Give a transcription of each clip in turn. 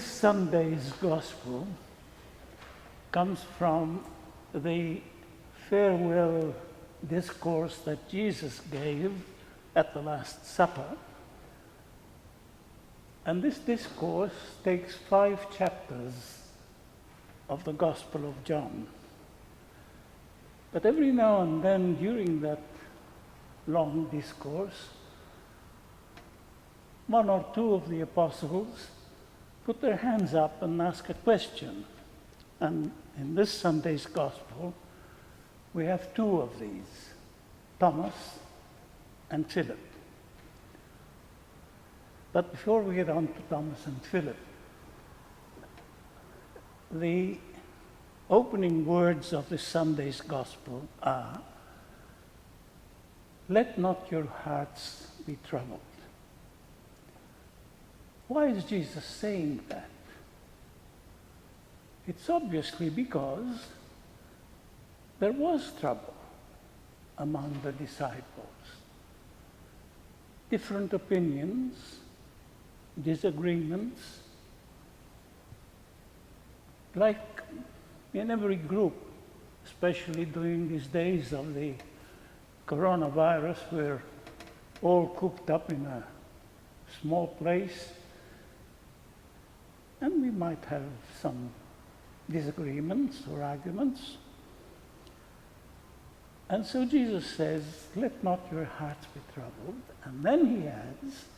This Sunday's Gospel comes from the farewell discourse that Jesus gave at the Last Supper. And this discourse takes 5 chapters of the Gospel of John. But every now and then during that long discourse, 1 or 2 of the apostles put their hands up and ask a question. And in this Sunday's Gospel, we have 2 of these, Thomas and Philip. But before we get on to Thomas and Philip, the opening words of this Sunday's Gospel are, "Let not your hearts be troubled." Why is Jesus saying that? It's obviously because there was trouble among the disciples. Different opinions, disagreements. Like in every group, especially during these days of the coronavirus, we're all cooped up in a small place, and we might have some disagreements or arguments. And so Jesus says, "Let not your hearts be troubled." And then he adds,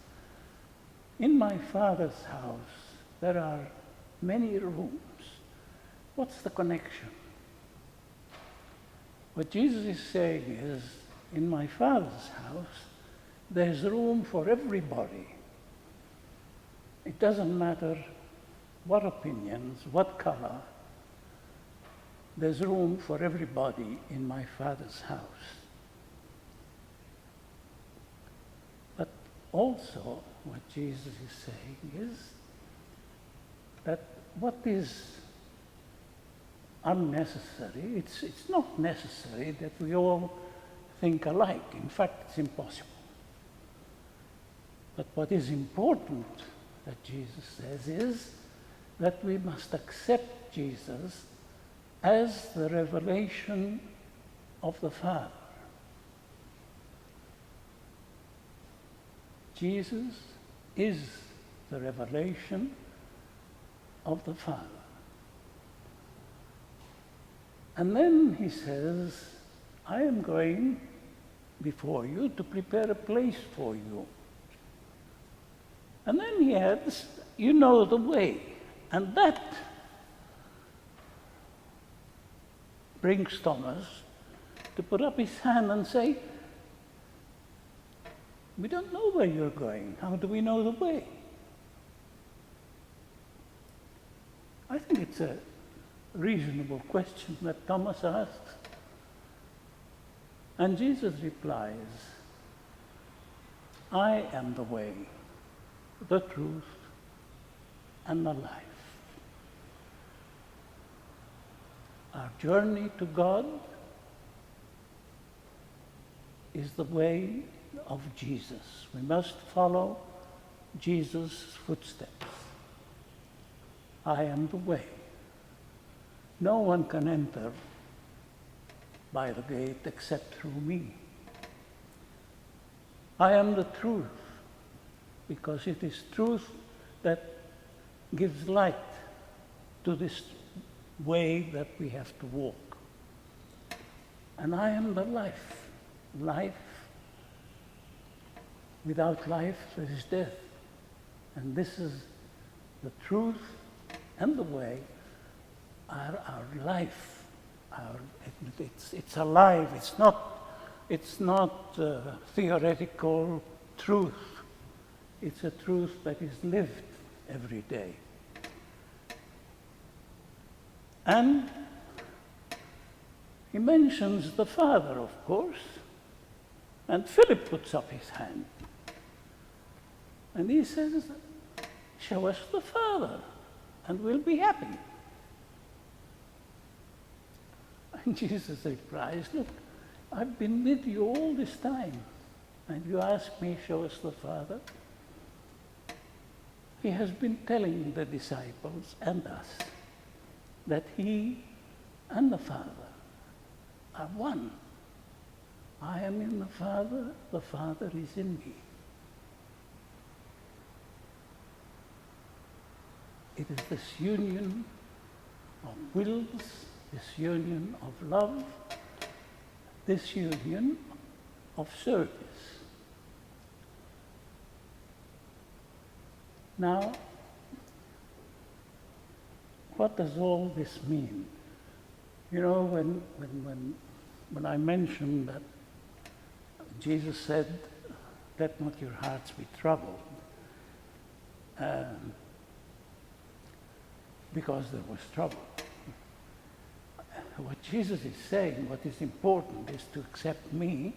"In my Father's house there are many rooms." What's the connection? What Jesus is saying is, in my Father's house, there's room for everybody. It doesn't matter what opinions, what color. There's room for everybody in my Father's house. But also, what Jesus is saying is that what is unnecessary, it's not necessary that we all think alike. In fact, it's impossible. But what is important, that Jesus says, is that we must accept Jesus as the revelation of the Father. Jesus is the revelation of the Father. And then he says, "I am going before you to prepare a place for you." And then he adds, "You know the way." And that brings Thomas to put up his hand and say, "We don't know where you're going. How do we know the way?" I think it's a reasonable question that Thomas asks. And Jesus replies, "I am the way, the truth, and the life." Our journey to God is the way of Jesus. We must follow Jesus' footsteps. I am the way. No one can enter by the gate except through me. I am the truth, because it is truth that gives light to this way that we have to walk. And I am the life. Life. Without life, there is death. And this is the truth and the way are our life. It's alive. It's not theoretical truth. It's a truth that is lived every day. And he mentions the Father, of course, and Philip puts up his hand. And he says, "Show us the Father, and we'll be happy." And Jesus replies, "Look, I've been with you all this time, and you ask me, show us the Father? he has been telling the disciples and us that he and the Father are one. I am in the Father is in me. It is this union of wills, this union of love, this union of service. Now, what does all this mean? You know, when I mentioned that Jesus said, "Let not your hearts be troubled," because there was trouble. What Jesus is saying, what is important, is to accept me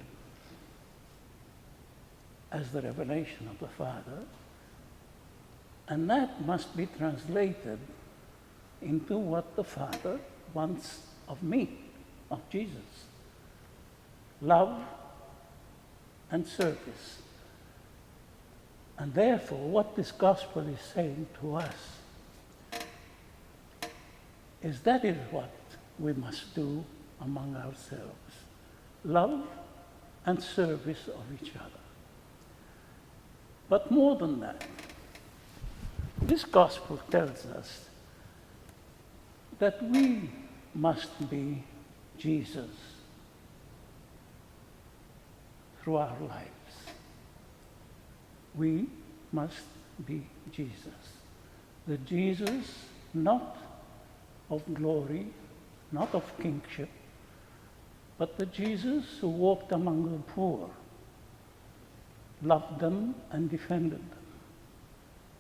as the revelation of the Father, and that must be translated into what the Father wants of me, of Jesus. Love and service. And therefore, what this gospel is saying to us is that is what we must do among ourselves. Love and service of each other. But more than that, this gospel tells us that we must be Jesus through our lives. We must be Jesus. The Jesus not of glory, not of kingship, but the Jesus who walked among the poor, loved them and defended them.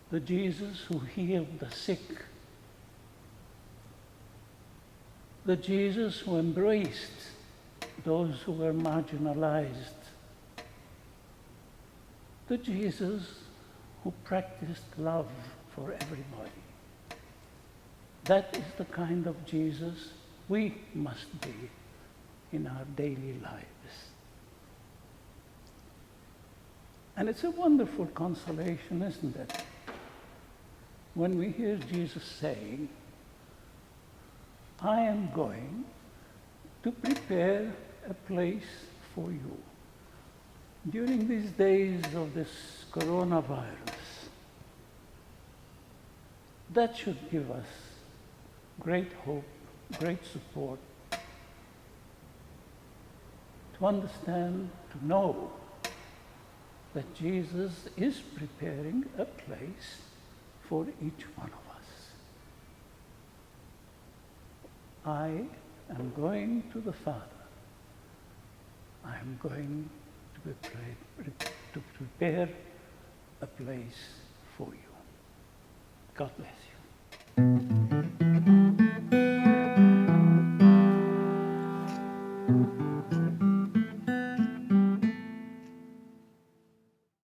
The Jesus who healed the sick. The Jesus who embraced those who were marginalized. The Jesus who practiced love for everybody. That is the kind of Jesus we must be in our daily lives. And it's a wonderful consolation, isn't it? When we hear Jesus saying, "I am going to prepare a place for you." During these days of this coronavirus, that should give us great hope, great support, to understand, to know that Jesus is preparing a place for each one of us. I am going to the Father. I am going to prepare a place for you. God bless you.